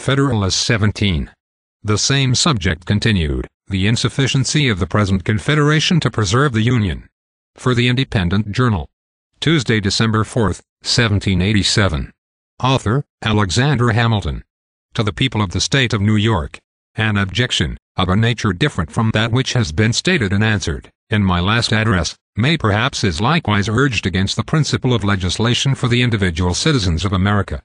Federalist 17. The same subject continued, the insufficiency of the present Confederation to preserve the Union. For the Independent Journal. Tuesday, December 4, 1787. Author, Alexander Hamilton. To the people of the state of New York. An objection, of a nature different from that which has been stated and answered, in my last address, may perhaps is likewise urged against the principle of legislation for the individual citizens of America.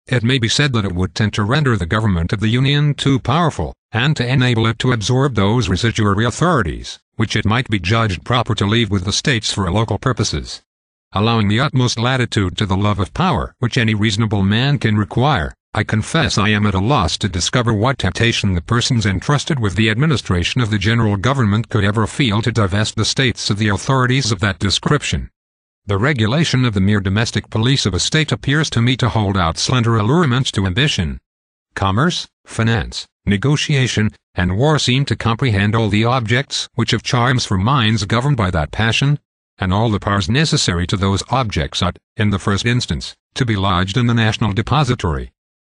It may be said that it would tend to render the government of the Union too powerful, and to enable it to absorb those residuary authorities, which it might be judged proper to leave with the states for local purposes. Allowing the utmost latitude to the love of power which any reasonable man can require, I confess I am at a loss to discover what temptation the persons entrusted with the administration of the general government could ever feel to divest the states of the authorities of that description. The regulation of the mere domestic police of a state appears to me to hold out slender allurements to ambition. Commerce, finance, negotiation, and war seem to comprehend all the objects which have charms for minds governed by that passion, and all the powers necessary to those objects ought, in the first instance, to be lodged in the national depository.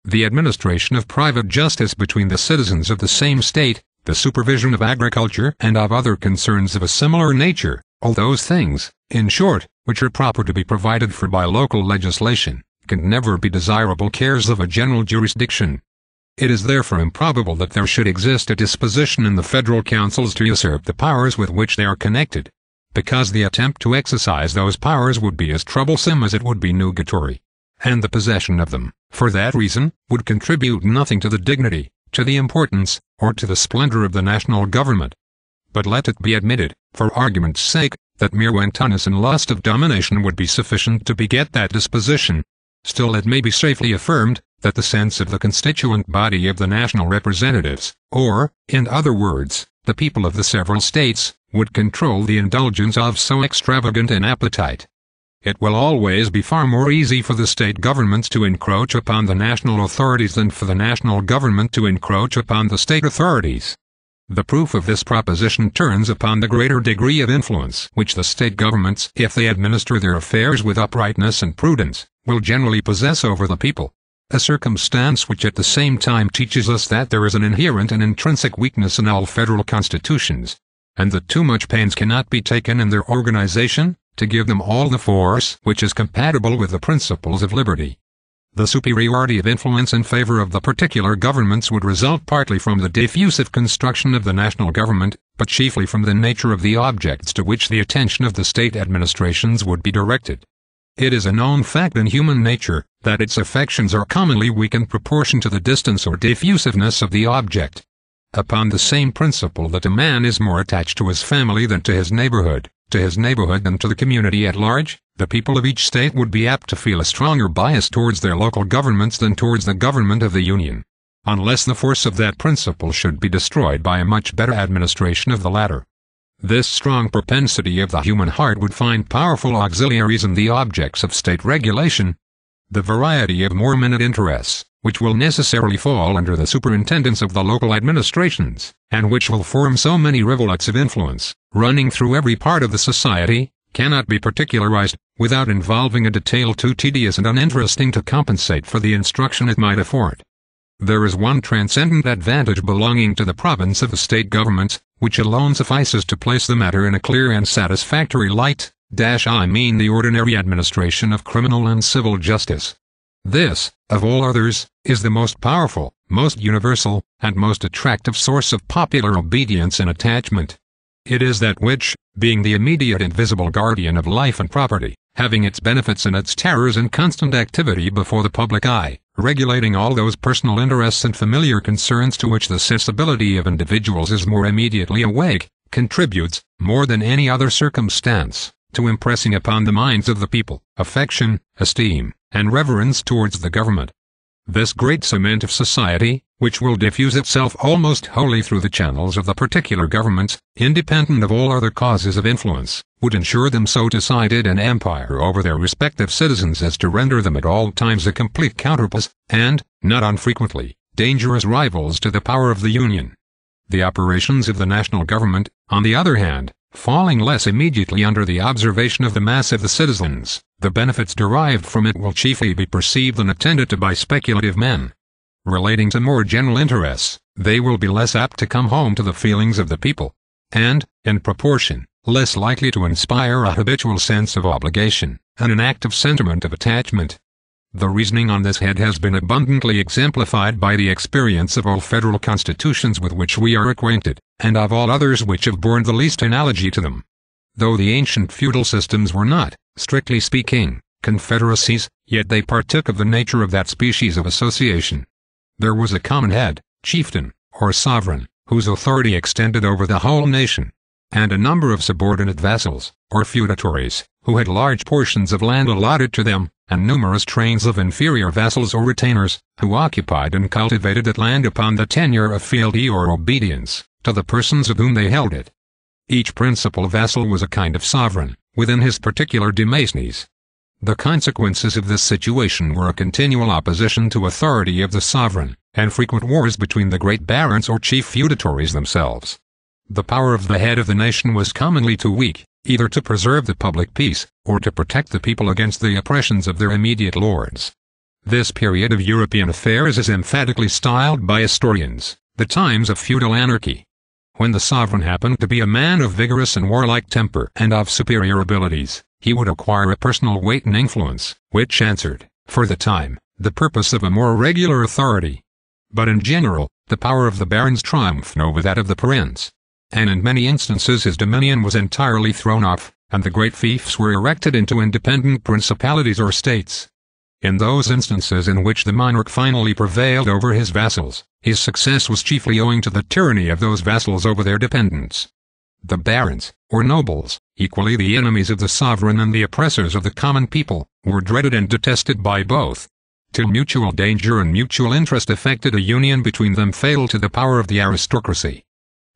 The administration of private justice between the citizens of the same state, the supervision of agriculture and of other concerns of a similar nature, all those things, in short, which are proper to be provided for by local legislation, can never be desirable cares of a general jurisdiction. It is therefore improbable that there should exist a disposition in the federal councils to usurp the powers with which they are connected, because the attempt to exercise those powers would be as troublesome as it would be nugatory, and the possession of them, for that reason, would contribute nothing to the dignity, to the importance, or to the splendor of the national government. But let it be admitted, for argument's sake, that mere wantonness and lust of domination would be sufficient to beget that disposition. Still it may be safely affirmed, that the sense of the constituent body of the national representatives, or, in other words, the people of the several states, would control the indulgence of so extravagant an appetite. It will always be far more easy for the state governments to encroach upon the national authorities than for the national government to encroach upon the state authorities. The proof of this proposition turns upon the greater degree of influence which the state governments, if they administer their affairs with uprightness and prudence, will generally possess over the people, a circumstance which at the same time teaches us that there is an inherent and intrinsic weakness in all federal constitutions, and that too much pains cannot be taken in their organization, to give them all the force which is compatible with the principles of liberty. The superiority of influence in favor of the particular governments would result partly from the diffusive construction of the national government, but chiefly from the nature of the objects to which the attention of the state administrations would be directed. It is a known fact in human nature, that its affections are commonly weak in proportion to the distance or diffusiveness of the object. Upon the same principle that a man is more attached to his family than to his neighborhood than to the community at large, the people of each state would be apt to feel a stronger bias towards their local governments than towards the government of the Union, unless the force of that principle should be destroyed by a much better administration of the latter. This strong propensity of the human heart would find powerful auxiliaries in the objects of state regulation. The variety of more minute interests, which will necessarily fall under the superintendence of the local administrations, and which will form so many rivulets of influence, running through every part of the society, cannot be particularized, without involving a detail too tedious and uninteresting to compensate for the instruction it might afford. There is one transcendent advantage belonging to the province of the state governments, which alone suffices to place the matter in a clear and satisfactory light, I mean the ordinary administration of criminal and civil justice. This, of all others, is the most powerful, most universal, and most attractive source of popular obedience and attachment. It is that which, being the immediate and visible guardian of life and property, having its benefits and its terrors in constant activity before the public eye, regulating all those personal interests and familiar concerns to which the sensibility of individuals is more immediately awake, contributes, more than any other circumstance, to impressing upon the minds of the people, affection, esteem, and reverence towards the government. This great cement of society, which will diffuse itself almost wholly through the channels of the particular governments, independent of all other causes of influence, would ensure them so decided an empire over their respective citizens as to render them at all times a complete counterpoise, and, not unfrequently, dangerous rivals to the power of the Union. The operations of the national government, on the other hand, falling less immediately under the observation of the mass of the citizens, the benefits derived from it will chiefly be perceived and attended to by speculative men. relating to more general interests, they will be less apt to come home to the feelings of the people, and, in proportion, less likely to inspire a habitual sense of obligation, and an active sentiment of attachment. The reasoning on this head has been abundantly exemplified by the experience of all federal constitutions with which we are acquainted, and of all others which have borne the least analogy to them. Though the ancient feudal systems were not, strictly speaking, confederacies, yet they partook of the nature of that species of association. There was a common head, chieftain, or sovereign, whose authority extended over the whole nation, and a number of subordinate vassals, or feudatories, who had large portions of land allotted to them, and numerous trains of inferior vassals or retainers, who occupied and cultivated that land upon the tenure of fealty or obedience, to the persons of whom they held it. Each principal vassal was a kind of sovereign, within his particular demesnes. The consequences of this situation were a continual opposition to authority of the sovereign, and frequent wars between the great barons or chief feudatories themselves. The power of the head of the nation was commonly too weak, either to preserve the public peace, or to protect the people against the oppressions of their immediate lords. This period of European affairs is emphatically styled by historians, the times of feudal anarchy. When the sovereign happened to be a man of vigorous and warlike temper and of superior abilities, he would acquire a personal weight and influence, which answered, for the time, the purpose of a more regular authority. But in general, the power of the barons triumphed over that of the prince, and in many instances his dominion was entirely thrown off, and the great fiefs were erected into independent principalities or states. In those instances in which the monarch finally prevailed over his vassals, his success was chiefly owing to the tyranny of those vassals over their dependents. The barons, or nobles, equally the enemies of the sovereign and the oppressors of the common people, were dreaded and detested by both, till mutual danger and mutual interest effected a union between them fatal to the power of the aristocracy.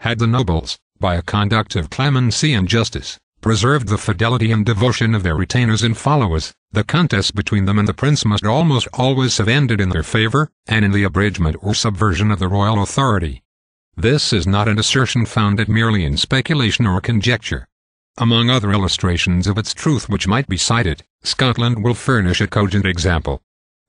Had the nobles, by a conduct of clemency and justice, preserved the fidelity and devotion of their retainers and followers, the contest between them and the prince must almost always have ended in their favor, and in the abridgment or subversion of the royal authority. This is not an assertion founded merely in speculation or conjecture. Among other illustrations of its truth which might be cited, Scotland will furnish a cogent example.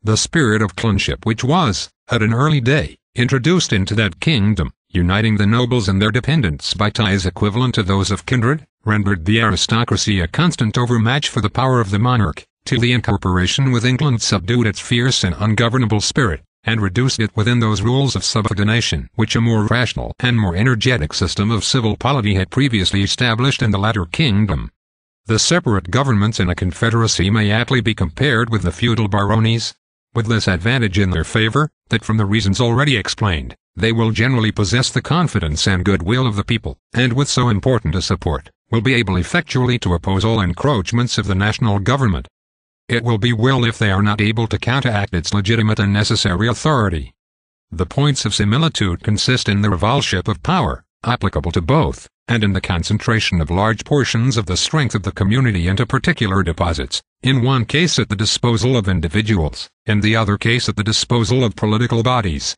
The spirit of clanship which was, at an early day, introduced into that kingdom, uniting the nobles and their dependents by ties equivalent to those of kindred, rendered the aristocracy a constant overmatch for the power of the monarch, till the incorporation with England subdued its fierce and ungovernable spirit, and reduced it within those rules of subordination which a more rational and more energetic system of civil polity had previously established in the latter kingdom. The separate governments in a confederacy may aptly be compared with the feudal baronies, with this advantage in their favor, that from the reasons already explained, they will generally possess the confidence and goodwill of the people, and with so important a support, will be able effectually to oppose all encroachments of the national government. It will be well if they are not able to counteract its legitimate and necessary authority. The points of similitude consist in the rivalship of power, applicable to both, and in the concentration of large portions of the strength of the community into particular deposits, in one case at the disposal of individuals, in the other case at the disposal of political bodies.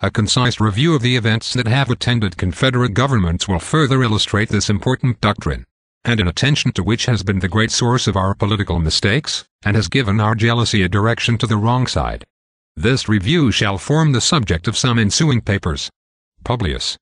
A concise review of the events that have attended Confederate governments will further illustrate this important doctrine, and an attention to which has been the great source of our political mistakes, and has given our jealousy a direction to the wrong side. This review shall form the subject of some ensuing papers. Publius.